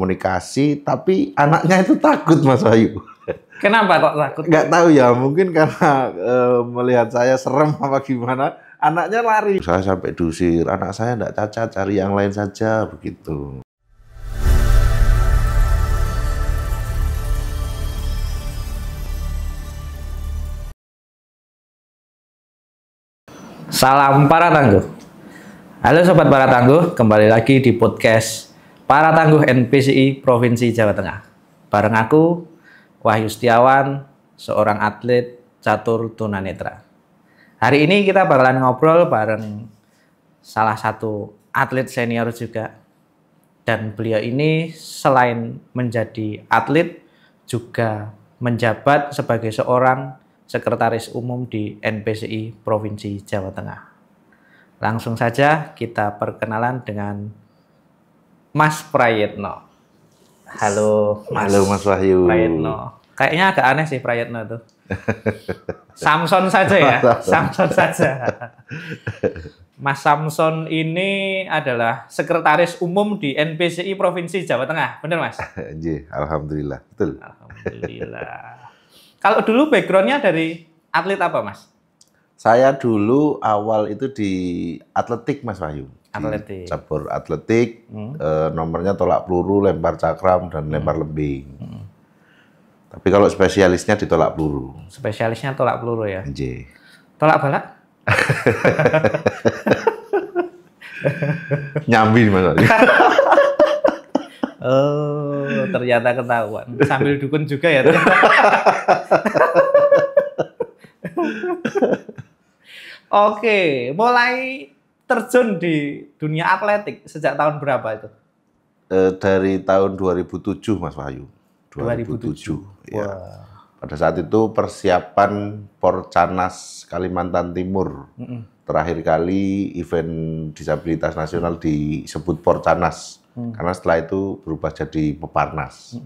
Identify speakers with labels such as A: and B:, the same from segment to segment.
A: komunikasi, tapi anaknya itu takut Mas Wahyu.
B: Kenapa kok takut?
A: Nggak tahu ya, mungkin karena melihat saya serem apa gimana, anaknya lari. Saya sampai diusir, anak saya nggak cacat, cari yang lain saja, begitu.
B: Salam para tangguh. Halo Sobat Para Tangguh, kembali lagi di podcast Para Tangguh NPCI Provinsi Jawa Tengah. Bareng aku, Wahyu Setiawan, seorang atlet catur tunanetra. Hari ini kita bakalan ngobrol bareng salah satu atlet senior juga. Dan beliau ini selain menjadi atlet, juga menjabat sebagai seorang sekretaris umum di NPCI Provinsi Jawa Tengah. Langsung saja kita perkenalan dengan Mas Prayetno. Halo Mas.
A: Halo Mas Wahyu.
B: Prayetno. Kayaknya agak aneh sih Prayetno itu. Samson saja ya, Samson saja. Mas Samson ini adalah sekretaris umum di NPCI Provinsi Jawa Tengah, benar Mas?
A: Iya, alhamdulillah, betul.
B: Alhamdulillah. Kalau dulu backgroundnya dari atlet apa Mas?
A: Saya dulu awal itu di atletik Mas Wahyu.
B: Atletik.
A: Cabur atletik, nomornya tolak peluru, lempar cakram, dan lempar lembing. Tapi kalau spesialisnya di tolak peluru.
B: Spesialisnya tolak peluru ya?
A: Iya.
B: Tolak balak?
A: Nyambi Mas Wahyu.
B: Oh, ternyata ketahuan. Sambil dukun juga ya ternyata. Oke, mulai terjun di dunia atletik sejak tahun berapa itu?
A: Dari tahun 2007 Mas Wahyu.
B: 2007.
A: Ya.
B: Wah.
A: Pada saat itu persiapan Porcanas Kalimantan Timur. Terakhir kali event disabilitas nasional disebut Porcanas. Karena setelah itu berubah jadi Peparnas.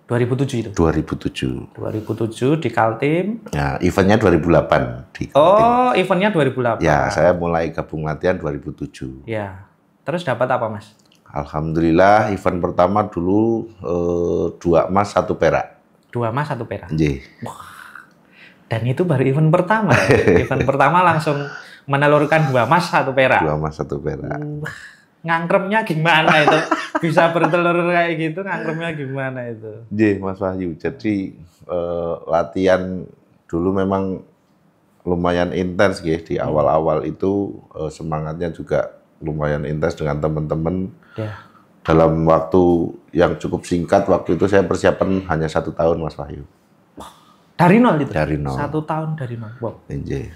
B: 2007 itu?
A: 2007.
B: 2007 di Kaltim.
A: Ya, eventnya 2008 di Kaltim.
B: Oh, eventnya 2008.
A: Ya, saya mulai gabung latihan 2007.
B: Ya. Terus dapat apa, Mas?
A: Alhamdulillah, event pertama dulu 2 emas 1 perak.
B: 2 emas 1 perak.
A: Nggih.
B: Dan itu baru event pertama ya. Event pertama langsung menelurkan 2 emas 1 perak.
A: 2 emas 1 perak.
B: Ngangkremnya gimana itu? Bisa bertelur kayak gitu, ngangkremnya gimana itu?
A: Nggih, Mas Wahyu. Jadi latihan dulu memang lumayan intens nggih di awal-awal itu, semangatnya juga lumayan intens dengan teman-teman.
B: Ya.
A: Dalam waktu yang cukup singkat, waktu itu saya persiapan hanya 1 tahun Mas Wahyu.
B: Dari nol itu?
A: Dari nol.
B: 1 tahun dari nol. Wow.
A: Nggih.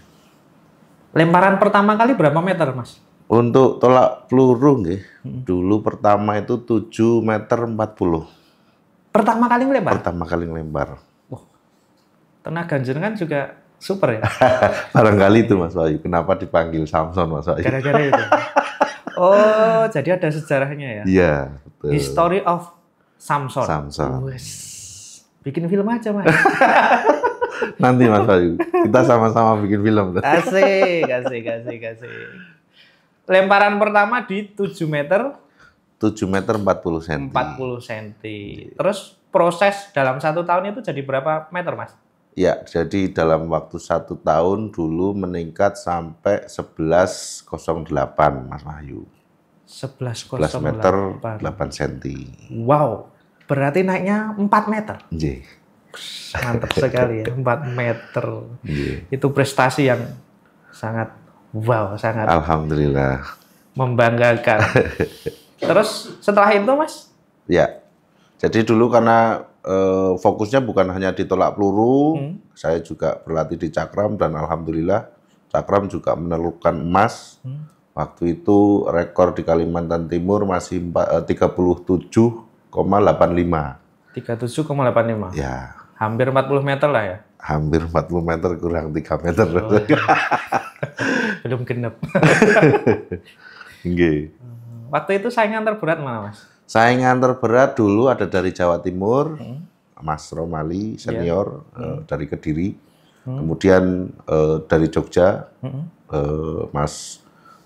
B: Lemparan pertama kali berapa meter, Mas?
A: Untuk tolak peluru nggih, dulu pertama itu 7,40 meter.
B: Pertama kali ngelempar?
A: Pertama kali ngelempar.
B: Oh, tenaga jenengan juga super ya?
A: Barangkali itu Mas Wahyu, kenapa dipanggil Samson Mas Wahyu?
B: Gara-gara itu? Oh, jadi ada sejarahnya ya?
A: Iya, betul.
B: History of Samson.
A: Samson.
B: Wes. Bikin film aja, Mas.
A: Nanti Mas Wahyu, kita sama-sama bikin film.
B: Asik. Lemparan pertama di 7 meter.
A: 7 meter 40 cm.
B: 40 cm. Terus proses dalam 1 tahun itu jadi berapa meter, Mas?
A: Ya, jadi dalam waktu 1 tahun dulu meningkat sampai 11,08 Mas Wahyu. 11 meter 8 cm.
B: Wow, berarti naiknya 4 meter.
A: Nggih.
B: Mantap sekali ya, 4 meter.
A: Nggih.
B: Itu prestasi yang sangat wow, sangat
A: Alhamdulillah.
B: membanggakan. Terus setelah itu, Mas?
A: Ya, jadi dulu karena fokusnya bukan hanya di tolak peluru, saya juga berlatih di cakram dan alhamdulillah cakram juga menelurkan emas. Waktu itu rekor di Kalimantan Timur masih 37,85.
B: 37,85.
A: Ya.
B: Hampir 40 meter lah ya.
A: Hampir 40 meter kurang 3 meter.
B: Oh. Belum genep.
A: Nggih.
B: Waktu itu saingan terberat mana, Mas?
A: Saingan terberat dulu ada dari Jawa Timur, Mas Romali senior dari Kediri. Kemudian dari Jogja, Mas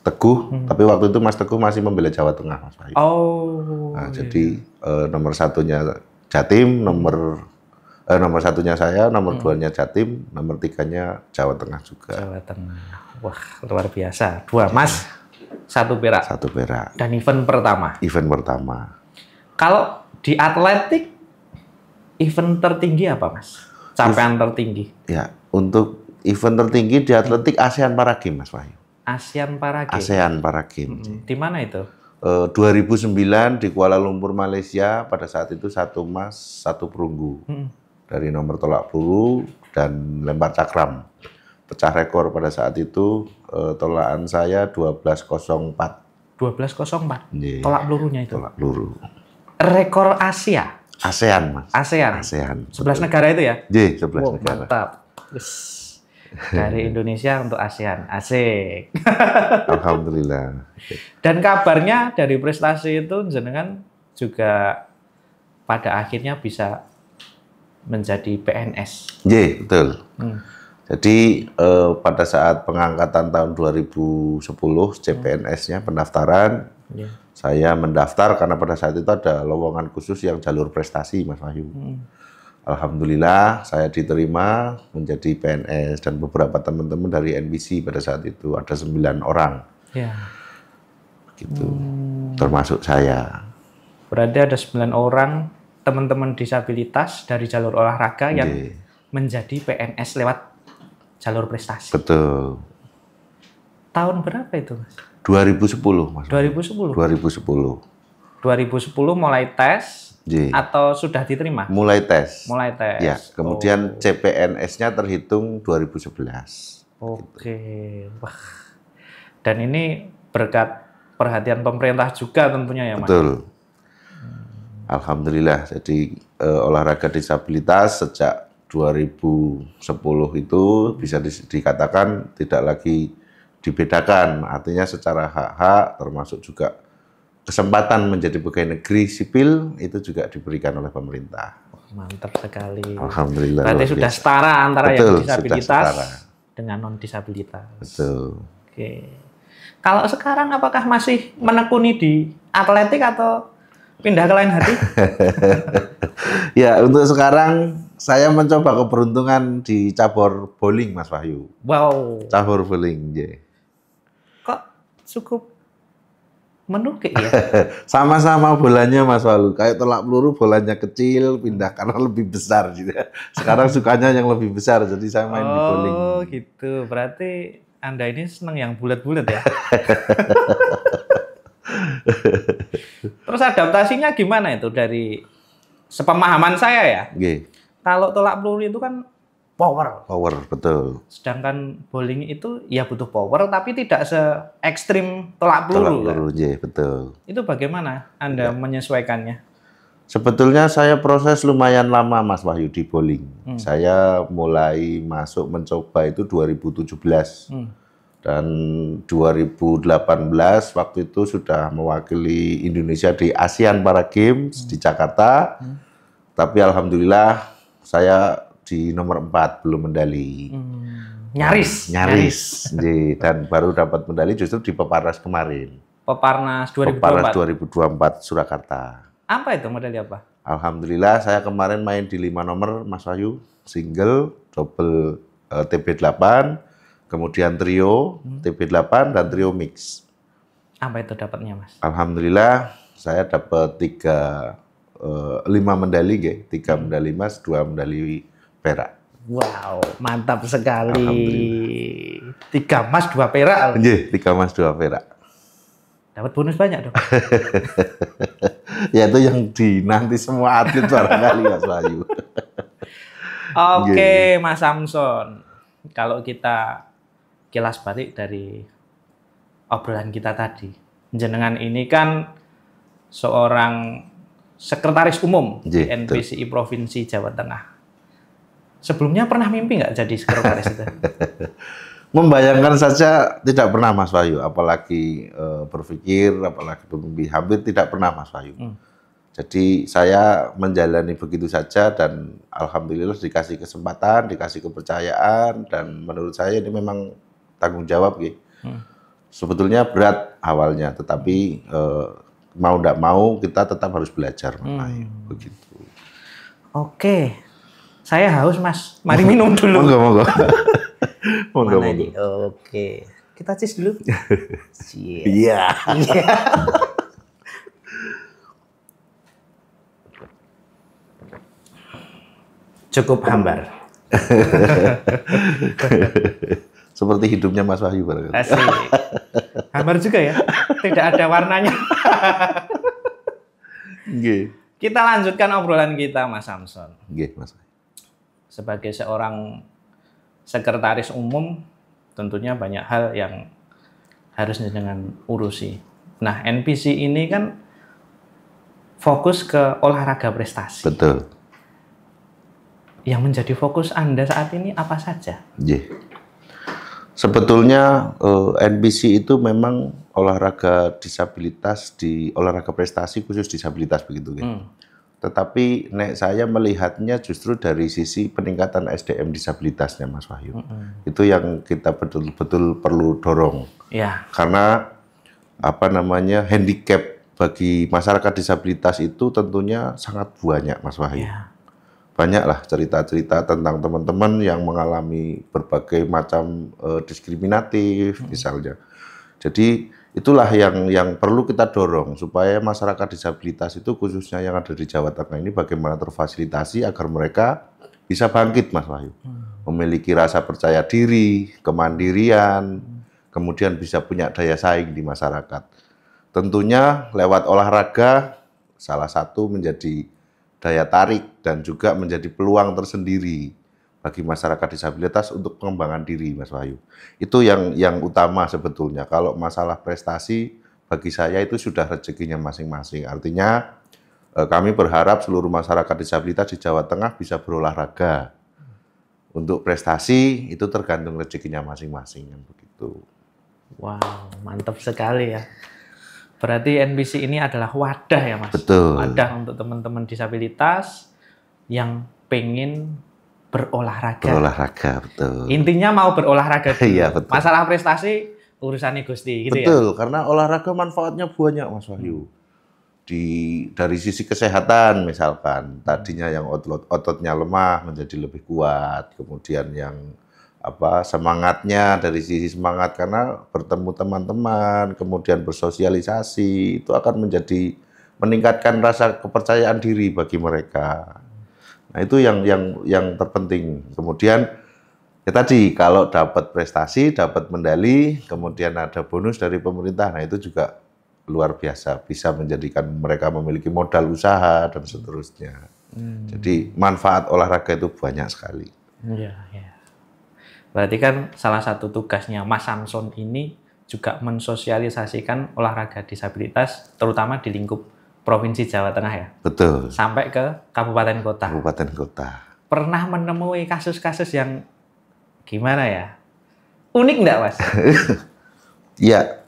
A: Teguh, tapi waktu itu Mas Teguh masih membela Jawa Tengah, Mas Wahyu.
B: Oh.
A: Nah, jadi nomor satunya Jatim, nomor satunya saya, nomor duanya Jatim, nomor tiganya Jawa Tengah juga.
B: Jawa Tengah. Wah, luar biasa. 2 emas, 1 perak.
A: 1 perak.
B: Dan event pertama.
A: Event pertama.
B: Kalau di atletik, event tertinggi apa, Mas? Capaian tertinggi?
A: Ya, untuk event tertinggi di atletik ASEAN Para Games, Mas Wahyu.
B: ASEAN Para Games.
A: ASEAN Para Games.
B: Di mana itu?
A: 2009 di Kuala Lumpur, Malaysia. Pada saat itu 1 emas, 1 perunggu. Dari nomor tolak peluru dan lempar cakram. Pecah rekor pada saat itu tolakan saya 12.04.
B: 12.04.
A: Yeah.
B: Tolak pelurunya itu.
A: Tolak peluru.
B: Rekor Asia.
A: ASEAN, Mas.
B: ASEAN.
A: 11
B: 11 negara itu ya?
A: Iya, 11 negara.
B: Mantap. Dari Indonesia untuk ASEAN. Asik.
A: Alhamdulillah.
B: Dan kabarnya dari prestasi itu jenengan juga pada akhirnya bisa menjadi PNS.
A: Iya, betul. Jadi pada saat pengangkatan tahun 2010 CPNS-nya pendaftaran, saya mendaftar karena pada saat itu ada lowongan khusus yang jalur prestasi, Mas Wahyu. Alhamdulillah saya diterima menjadi PNS dan beberapa teman-teman dari NPC pada saat itu ada 9 orang.
B: Ya.
A: Gitu. Termasuk saya.
B: Berarti ada 9 orang teman-teman disabilitas dari jalur olahraga yang menjadi PNS lewat jalur prestasi.
A: Betul.
B: Tahun berapa itu, Mas?
A: 2010, Mas.
B: 2010.
A: 2010.
B: 2010 mulai tes atau sudah diterima?
A: Mulai tes.
B: Mulai tes.
A: Ya, kemudian CPNS-nya terhitung 2011.
B: Oke. Wah. Dan ini berkat perhatian pemerintah juga tentunya ya, Mas.
A: Betul. Alhamdulillah. Jadi olahraga disabilitas sejak 2010 itu bisa dikatakan tidak lagi dibedakan. Artinya secara hak-hak termasuk juga kesempatan menjadi pegawai negeri sipil itu juga diberikan oleh pemerintah.
B: Mantap sekali.
A: Alhamdulillah.
B: Berarti sudah setara antara
A: Betul,
B: yang disabilitas dengan non disabilitas.
A: Betul.
B: Oke. Kalau sekarang apakah masih menekuni di atletik atau pindah ke lain hati?
A: Ya, untuk sekarang saya mencoba keberuntungan di cabur bowling, Mas Wahyu.
B: Wow.
A: Cabur bowling, yeah.
B: Kok cukup menukik ya?
A: Sama-sama bolanya, Mas Wahyu. Kayak tolak peluru bolanya kecil, pindah karena lebih besar gitu. Sekarang sukanya yang lebih besar, jadi saya main di bowling.
B: Oh gitu, berarti Anda ini senang yang bulat-bulat ya? Terus adaptasinya gimana itu dari sepemahaman saya ya?
A: Okay.
B: Kalau tolak peluru itu kan power.
A: Power, betul.
B: Sedangkan bowling itu ya butuh power, tapi tidak se-ekstrim tolak peluru.
A: Tolak peluru, yeah, betul.
B: Itu bagaimana Anda menyesuaikannya?
A: Sebetulnya saya proses lumayan lama, Mas Wahyu, di bowling. Saya mulai masuk mencoba itu 2017. Dan 2018 waktu itu sudah mewakili Indonesia di ASEAN Para Games di Jakarta. Tapi alhamdulillah saya di nomor 4 belum medali.
B: Nyaris.
A: Dan baru dapat medali justru di Peparnas kemarin.
B: Peparnas 2024.
A: Peparnas 2024 Surakarta.
B: Apa itu, medali apa?
A: Alhamdulillah saya kemarin main di 5 nomor, Mas Wahyu, single, double TB8, kemudian trio TB8 dan trio mix.
B: Apa itu dapatnya, Mas?
A: Alhamdulillah saya dapat 5 medali, 3 medali emas, 2 medali perak.
B: Wow, mantap sekali. 3 emas, 2 perak.
A: Iya, 3 emas, 2 perak.
B: Dapat bonus banyak dong.
A: Ya itu yang dinanti semua atlet barangkali, Mas Wahyu.
B: Oke, Mas Samson. Kalau kita kilas balik dari obrolan kita tadi, jenengan ini kan seorang sekretaris umum di NPCI Provinsi Jawa Tengah. Sebelumnya pernah mimpi nggak jadi sekretaris itu?
A: Membayangkan saja tidak pernah, Mas Wahyu, apalagi berpikir, apalagi bermimpi, hampir tidak pernah, Mas Wahyu. Jadi saya menjalani begitu saja dan alhamdulillah dikasih kesempatan, dikasih kepercayaan, dan menurut saya ini memang tanggung jawab, gitu. sebetulnya berat awalnya, tetapi mau tidak mau kita tetap harus belajar, begitu.
B: Oke, saya haus Mas. Mari minum dulu.
A: Monggo.
B: Mana ini? Oke, kita cis dulu.
A: Iya.
B: Cukup hambar.
A: Seperti hidupnya Mas Wahyu barangkali.
B: Asik. Hambar juga ya. Tidak ada warnanya.
A: Nggih.
B: Kita lanjutkan obrolan kita, Mas Samson.
A: Nggih, Mas.
B: Sebagai seorang sekretaris umum, tentunya banyak hal yang harus dengan urusi. Nah, NPC ini kan fokus ke olahraga prestasi.
A: Betul.
B: Yang menjadi fokus Anda saat ini apa saja?
A: Nggih. Sebetulnya NPC itu memang olahraga disabilitas di olahraga prestasi khusus disabilitas begitu kan. Tetapi saya melihatnya justru dari sisi peningkatan SDM disabilitasnya Mas Wahyu. Itu yang kita betul-betul perlu dorong.
B: Ya.
A: Karena handicap bagi masyarakat disabilitas itu tentunya sangat banyak Mas Wahyu.
B: Ya.
A: Banyaklah cerita-cerita tentang teman-teman yang mengalami berbagai macam diskriminatif misalnya. Jadi itulah yang perlu kita dorong supaya masyarakat disabilitas itu khususnya yang ada di Jawa Tengah ini bagaimana terfasilitasi agar mereka bisa bangkit Mas Wahyu. Memiliki rasa percaya diri, kemandirian, kemudian bisa punya daya saing di masyarakat. Tentunya lewat olahraga salah satu menjadi daya tarik dan juga menjadi peluang tersendiri bagi masyarakat disabilitas untuk pengembangan diri, Mas Wahyu. Itu yang utama sebetulnya. Kalau masalah prestasi, bagi saya itu sudah rezekinya masing-masing. Artinya kami berharap seluruh masyarakat disabilitas di Jawa Tengah bisa berolahraga. Untuk prestasi itu tergantung rezekinya masing-masing, kan begitu.
B: Wow, mantap sekali ya. Berarti NPC ini adalah wadah ya Mas?
A: Betul.
B: Wadah untuk teman-teman disabilitas yang pengen berolahraga.
A: Berolahraga, betul.
B: Intinya mau berolahraga dulu.
A: Iya, betul.
B: Masalah prestasi, urusannya Gusti. Gitu
A: betul,
B: ya?
A: Karena olahraga manfaatnya banyak Mas Wahyu. Dari sisi kesehatan misalkan, tadinya yang ototnya lemah menjadi lebih kuat, kemudian yang semangatnya dari sisi semangat karena bertemu teman-teman, kemudian bersosialisasi itu akan meningkatkan rasa kepercayaan diri bagi mereka. Nah itu yang terpenting. Kemudian ya tadi kalau dapat prestasi, dapat medali, kemudian ada bonus dari pemerintah, nah itu juga luar biasa, bisa menjadikan mereka memiliki modal usaha dan seterusnya. Jadi manfaat olahraga itu banyak sekali.
B: Iya, iya. Berarti kan salah satu tugasnya Mas Samson ini juga mensosialisasikan olahraga disabilitas, terutama di lingkup Provinsi Jawa Tengah ya?
A: Betul.
B: Sampai ke kabupaten kota.
A: Kabupaten kota.
B: Pernah menemui kasus-kasus yang gimana ya? Unik nggak Mas?
A: Ya,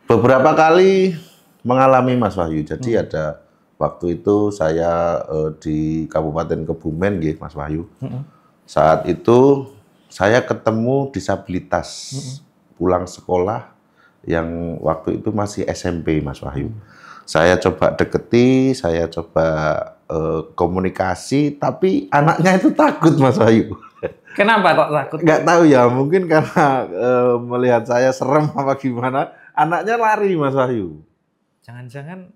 A: beberapa kali mengalami Mas Wahyu. Jadi ada waktu itu saya di Kabupaten Kebumen, Mas Wahyu. Saat itu saya ketemu disabilitas pulang sekolah yang waktu itu masih SMP, Mas Wahyu. Saya coba deketi, saya coba komunikasi, tapi anaknya itu takut, Mas Wahyu.
B: Kenapa kok takut?
A: Nggak tahu ya, mungkin karena melihat saya serem apa gimana, anaknya lari, Mas Wahyu.
B: Jangan-jangan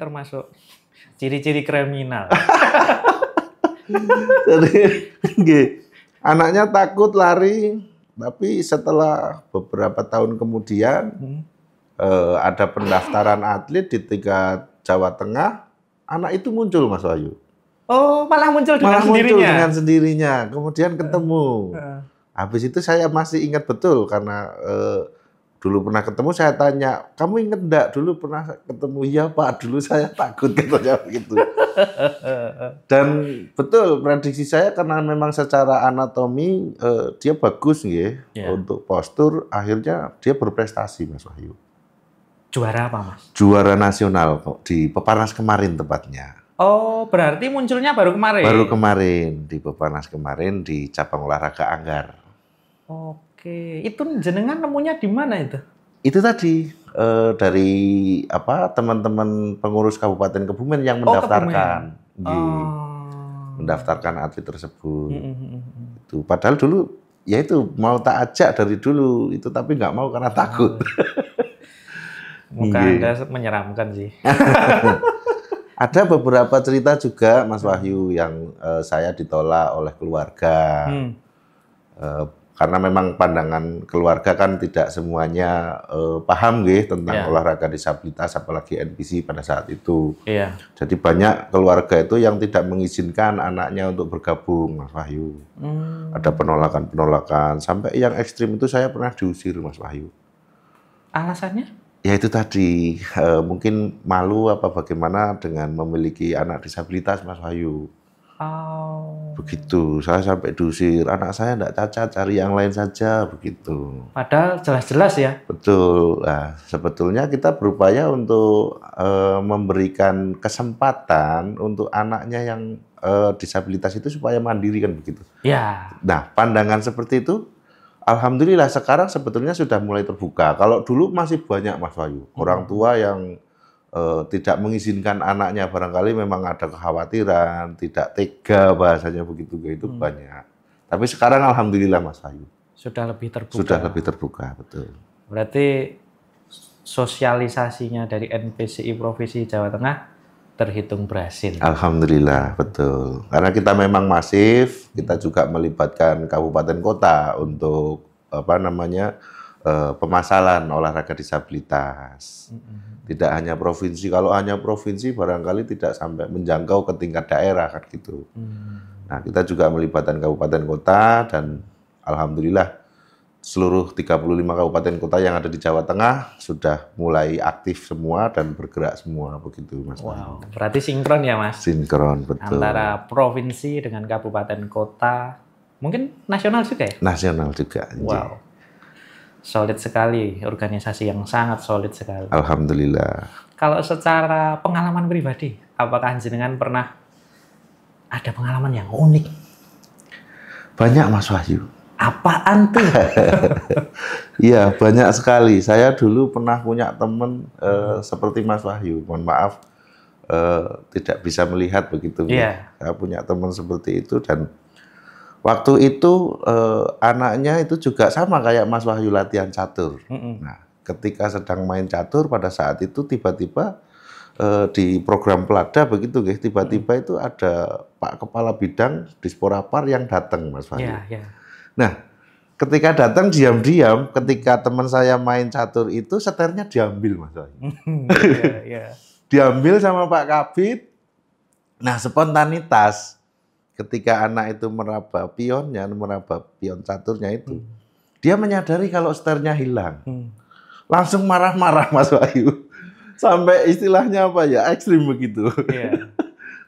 B: termasuk ciri-ciri kriminal.
A: Jadi, anaknya takut lari, tapi setelah beberapa tahun kemudian ada pendaftaran atlet di tingkat Jawa Tengah, anak itu muncul, Mas Wahyu.
B: Oh, malah muncul dengan sendirinya?
A: Muncul dengan sendirinya, kemudian ketemu. Habis itu saya masih ingat betul, karena dulu pernah ketemu, saya tanya, kamu ingat enggak dulu pernah ketemu? Iya Pak, dulu saya takut, katanya begitu. Dan betul, prediksi saya karena memang secara anatomi dia bagus untuk postur, akhirnya dia berprestasi, Mas Wahyu.
B: Juara apa, Mas?
A: Juara nasional kok, di Peparnas kemarin tepatnya.
B: Oh, berarti munculnya baru kemarin?
A: Baru kemarin, di Peparnas kemarin, di cabang olahraga Anggar.
B: Oke. Oke, itu jenengan nemunya di mana itu?
A: Itu tadi dari teman-teman pengurus Kabupaten Kebumen yang
B: Oh,
A: mendaftarkan.
B: Kebumen.
A: Nggih.
B: Oh.
A: Mendaftarkan atlet tersebut. Itu padahal dulu ya itu mau tak ajak dari dulu itu, tapi nggak mau karena takut.
B: Muka
A: Nggih.
B: Anda menyeramkan sih.
A: Ada beberapa cerita juga Mas Wahyu yang saya ditolak oleh keluarga. Karena memang pandangan keluarga kan tidak semuanya paham tentang olahraga disabilitas, apalagi NPC pada saat itu.
B: Iya.
A: Jadi banyak keluarga itu yang tidak mengizinkan anaknya untuk bergabung, Mas Wahyu. Ada penolakan-penolakan, sampai yang ekstrim itu saya pernah diusir, Mas Wahyu.
B: Alasannya?
A: Ya itu tadi, mungkin malu apa bagaimana dengan memiliki anak disabilitas, Mas Wahyu.
B: Oh.
A: Begitu, saya sampai diusir, anak saya enggak cacat, cari yang lain saja, begitu.
B: Padahal jelas-jelas ya.
A: Betul. Nah, sebetulnya kita berupaya untuk memberikan kesempatan untuk anaknya yang disabilitas itu supaya mandiri kan begitu.
B: Ya.
A: Nah, pandangan seperti itu, alhamdulillah sekarang sebetulnya sudah mulai terbuka. Kalau dulu masih banyak Mas Wahyu, orang tua yang tidak mengizinkan anaknya, barangkali memang ada kekhawatiran, tidak tega bahasanya begitu, itu banyak. Tapi sekarang alhamdulillah Mas Wahyu.
B: Sudah lebih terbuka.
A: Sudah lebih terbuka, betul.
B: Berarti sosialisasinya dari NPCI Provinsi Jawa Tengah terhitung berhasil.
A: Alhamdulillah, betul. Karena kita memang masif, kita juga melibatkan kabupaten kota untuk pemasalan olahraga disabilitas. Tidak hanya provinsi, kalau hanya provinsi barangkali tidak sampai menjangkau ke tingkat daerah kan gitu. Nah, kita juga melibatkan kabupaten kota dan alhamdulillah seluruh 35 kabupaten kota yang ada di Jawa Tengah sudah mulai aktif semua dan bergerak semua begitu, Mas.
B: Wow, berarti sinkron ya, Mas?
A: Sinkron, betul.
B: Antara provinsi dengan kabupaten kota, mungkin nasional juga ya?
A: Nasional juga.
B: Wow. Solid sekali, organisasi yang sangat solid sekali.
A: Alhamdulillah.
B: Kalau secara pengalaman pribadi, apakah jenengan pernah ada pengalaman yang unik?
A: Banyak, Mas Wahyu.
B: Apaan tuh?
A: Iya, banyak sekali. Saya dulu pernah punya teman seperti Mas Wahyu. Mohon maaf, tidak bisa melihat begitu.
B: Yeah.
A: Saya punya teman seperti itu dan waktu itu anaknya itu juga sama kayak Mas Wahyu latihan catur. Nah, ketika sedang main catur pada saat itu tiba-tiba di program Pelada begitu, tiba-tiba itu ada Pak Kepala Bidang Disporapar yang datang, Mas Wahyu. Nah, ketika datang diam-diam, ketika teman saya main catur itu seternya diambil, Mas Wahyu. Diambil sama Pak Kabid. Nah, spontanitas. Ketika anak itu meraba pionnya, meraba pion caturnya itu, dia menyadari kalau seternya hilang. Langsung marah-marah Mas Wahyu. Sampai istilahnya ekstrim begitu.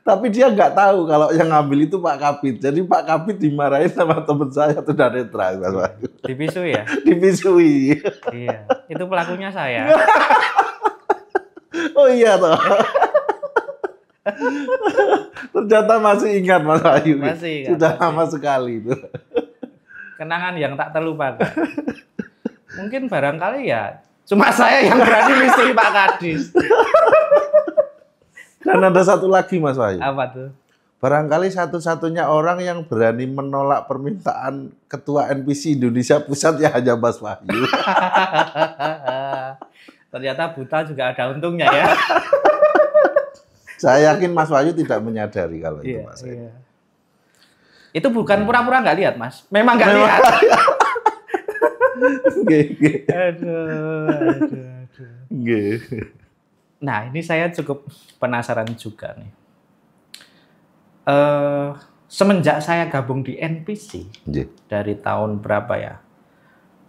A: Tapi dia nggak tahu kalau yang ngambil itu Pak Kabid. Jadi Pak Kabid dimarahin sama teman saya tunanetra, Mas Wahyu.
B: Dipisui ya?
A: Dipisui.
B: Iya, itu pelakunya saya.
A: Oh iya toh. Ternyata masih ingat Mas Wahyu.
B: Masih ingat.
A: Sudah lama sekali itu.
B: Kenangan yang tak terlupakan. Mungkin barangkali ya cuma saya yang berani misteri Pak Kadis.
A: Dan ada satu lagi Mas Wahyu.
B: Apa tuh?
A: Barangkali satu-satunya orang yang berani menolak permintaan Ketua NPC Indonesia Pusat ya hanya Mas Wahyu.
B: Ternyata buta juga ada untungnya ya.
A: Saya yakin Mas Wahyu tidak menyadari kalau itu Mas. Iya.
B: Itu bukan pura-pura nggak lihat Mas. Memang nggak lihat. Aduh. Nah ini saya cukup penasaran juga nih. Semenjak saya gabung di NPC dari tahun berapa ya?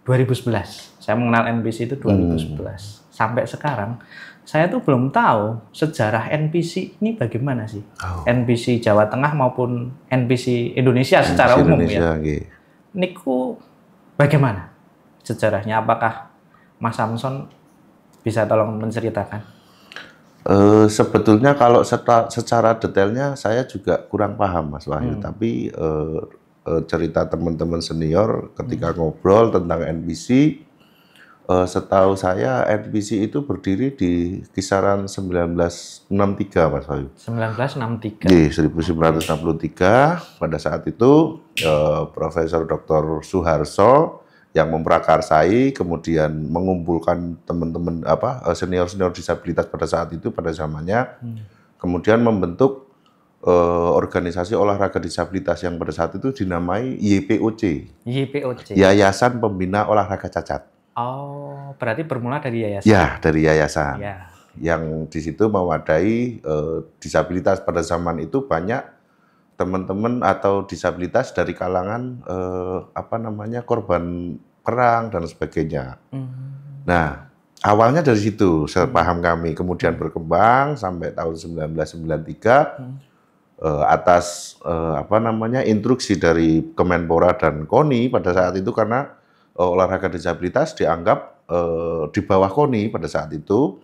B: 2011. Saya mengenal NPC itu 2011. Sampai sekarang saya tuh belum tahu sejarah NPC ini bagaimana sih. NPC Jawa Tengah maupun NPC Indonesia secara umum ya. Niku bagaimana sejarahnya? Apakah Mas Samson bisa tolong menceritakan?
A: Sebetulnya kalau secara detailnya saya juga kurang paham Mas Wahyu. Tapi cerita teman-teman senior ketika ngobrol tentang NPC. Setahu saya NPC itu berdiri di kisaran 1963, Mas Wahyu.
B: 1963.
A: Di 1963 pada saat itu Profesor Dr. Suharso yang memprakarsai kemudian mengumpulkan teman-teman senior-senior disabilitas pada saat itu pada zamannya, kemudian membentuk organisasi olahraga disabilitas yang pada saat itu dinamai YPOC.
B: YPOC.
A: Yayasan Pembina Olahraga Cacat.
B: Oh, berarti bermula dari yayasan.
A: Ya, dari yayasan.
B: Ya.
A: Yang di situ mewadai disabilitas pada zaman itu banyak teman-teman atau disabilitas dari kalangan korban perang dan sebagainya. Nah, awalnya dari situ, sepaham kami, kemudian berkembang sampai tahun 1993 atas instruksi dari Kemenpora dan KONI pada saat itu karena olahraga disabilitas dianggap di bawah KONI pada saat itu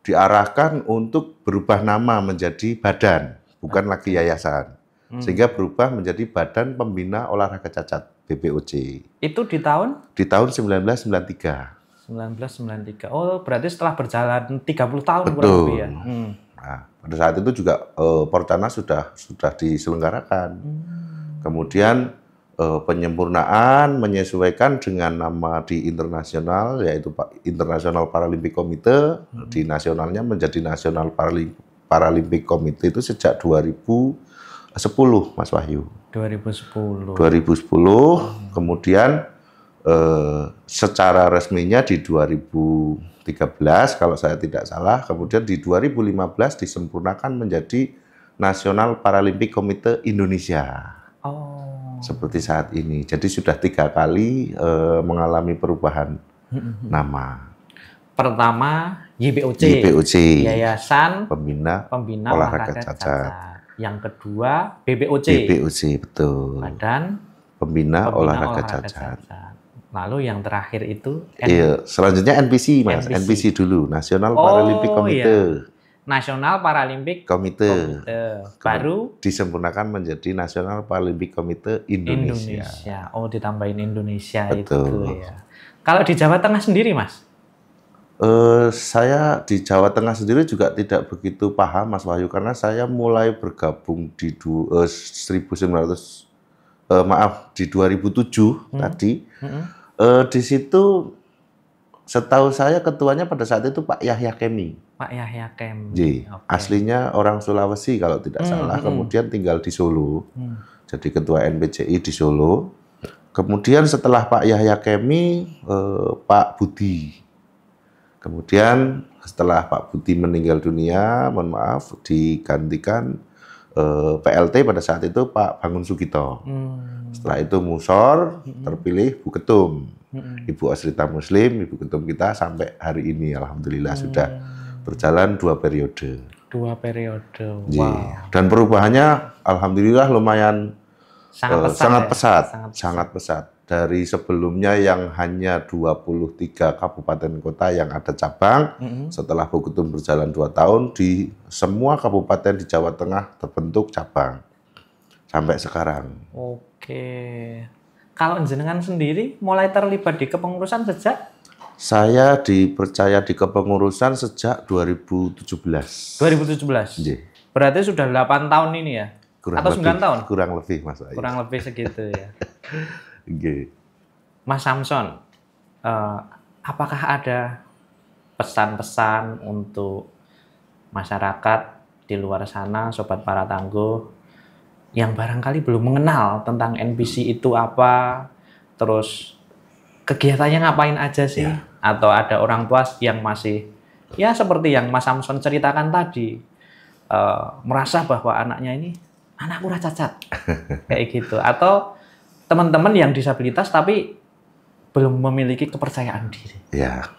A: diarahkan untuk berubah nama menjadi badan, bukan lagi yayasan. Sehingga berubah menjadi Badan Pembina Olahraga Cacat, BPOC.
B: Itu di tahun?
A: Di tahun 1993.
B: 1993. Oh, berarti setelah berjalan 30 tahun kurang
A: Betul.
B: lebih ya.
A: Nah, pada saat itu juga Porcanas sudah diselenggarakan. Kemudian penyempurnaan menyesuaikan dengan nama di internasional, yaitu International Paralympic Committee. Di nasionalnya menjadi National Paralympic Committee itu sejak 2010, Mas Wahyu.
B: 2010.
A: Kemudian secara resminya di 2013 kalau saya tidak salah, kemudian di 2015 disempurnakan menjadi National Paralympic Committee Indonesia.
B: Oh.
A: Seperti saat ini. Jadi sudah 3 kali mengalami perubahan nama.
B: Pertama YPOC. Yayasan
A: Pembina
B: Olahraga Cacat. Yang kedua BPOC.
A: BPOC, betul.
B: Badan
A: Pembina Olahraga Cacat.
B: Lalu yang terakhir itu
A: selanjutnya NPC, Mas. NPC dulu, National Paralympic Committee.
B: National Paralympic
A: Committee.
B: Baru
A: disempurnakan menjadi National Paralympic Committee Indonesia.
B: Oh, ditambahin Indonesia.
A: Betul.
B: Itu ya. Kalau di Jawa Tengah sendiri, Mas?
A: Saya di Jawa Tengah sendiri juga tidak begitu paham, Mas Wahyu, karena saya mulai bergabung di 2007 tadi. Di situ setahu saya ketuanya pada saat itu Pak Yahya Kemi.
B: Pak Yahya Kemi.
A: Okay. Aslinya orang Sulawesi kalau tidak salah, kemudian tinggal di Solo. Jadi ketua NPCI di Solo. Kemudian setelah Pak Yahya Kemi, Pak Budi. Kemudian setelah Pak Budi meninggal dunia, mohon maaf, digantikan PLT pada saat itu Pak Bangun Sugito. Setelah itu Musor, terpilih Bu Ketum. Ibu Asrita Muslim, Ibu Ketum kita sampai hari ini, alhamdulillah sudah berjalan 2 periode.
B: 2 periode, wow.
A: Dan perubahannya alhamdulillah lumayan sangat pesat. Dari sebelumnya yang hanya 23 kabupaten kota yang ada cabang, setelah Bu Ketum berjalan 2 tahun, di semua kabupaten di Jawa Tengah terbentuk cabang. Sampai sekarang.
B: Oke. Kalau jenengan sendiri mulai terlibat di kepengurusan sejak?
A: Saya dipercaya di kepengurusan sejak 2017.
B: 2017?
A: Yeah.
B: Berarti sudah 8 tahun ini ya? Atau 9 tahun?
A: Kurang lebih, Mas.
B: Kurang lebih segitu ya.
A: Okay.
B: Mas Samson, apakah ada pesan-pesan untuk masyarakat di luar sana, Sobat Para Tangguh, yang barangkali belum mengenal tentang NPC itu apa, terus kegiatannya ngapain aja sih? Ya. Atau ada orang tua yang masih, ya seperti yang Mas Samson ceritakan tadi, merasa bahwa anaknya ini anak kurang cacat, kayak gitu. Atau teman-teman yang disabilitas tapi belum memiliki kepercayaan diri. Ya.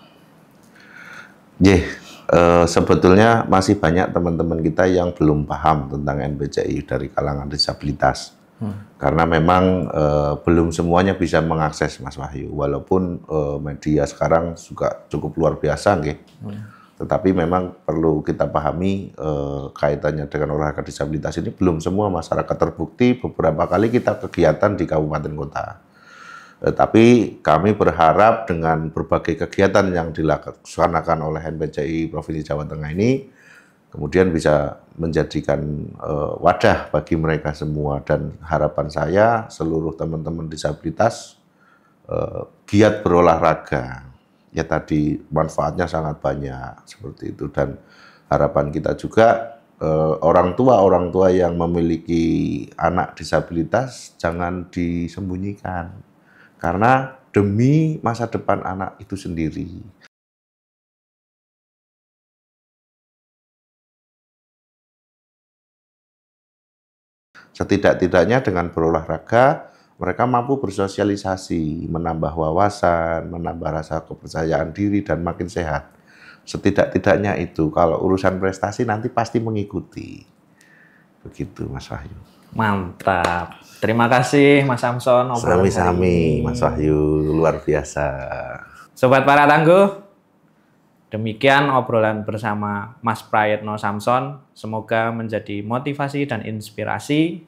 A: Sebetulnya masih banyak teman-teman kita yang belum paham tentang NPCI dari kalangan disabilitas. Karena memang belum semuanya bisa mengakses, Mas Wahyu. Walaupun media sekarang juga cukup luar biasa, nggih. Tetapi memang perlu kita pahami kaitannya dengan olahraga disabilitas ini belum semua masyarakat terbukti. Beberapa kali kita kegiatan di kabupaten kota. Tapi kami berharap dengan berbagai kegiatan yang dilaksanakan oleh NPCI Provinsi Jawa Tengah ini, kemudian bisa menjadikan wadah bagi mereka semua. Dan harapan saya seluruh teman-teman disabilitas giat berolahraga. Ya tadi manfaatnya sangat banyak seperti itu. Dan harapan kita juga orang tua yang memiliki anak disabilitas jangan disembunyikan. Karena demi masa depan anak itu sendiri. Setidak-tidaknya dengan berolahraga, mereka mampu bersosialisasi, menambah wawasan, menambah rasa kepercayaan diri, dan makin sehat. Setidak-tidaknya itu, kalau urusan prestasi nanti pasti mengikuti. Begitu, Mas Wahyu.
B: Mantap. Terima kasih Mas Samson.
A: Sami-sami, Mas Wahyu. Luar biasa.
B: Sobat Para Tangguh, demikian obrolan bersama Mas Prayetno Samson. Semoga menjadi motivasi dan inspirasi.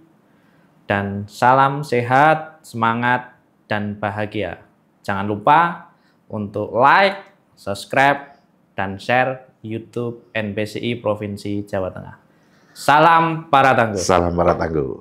B: Dan salam sehat, semangat, dan bahagia. Jangan lupa untuk like, subscribe, dan share YouTube NPCI Provinsi Jawa Tengah. Salam Para Tangguh.
A: Salam Para Tangguh.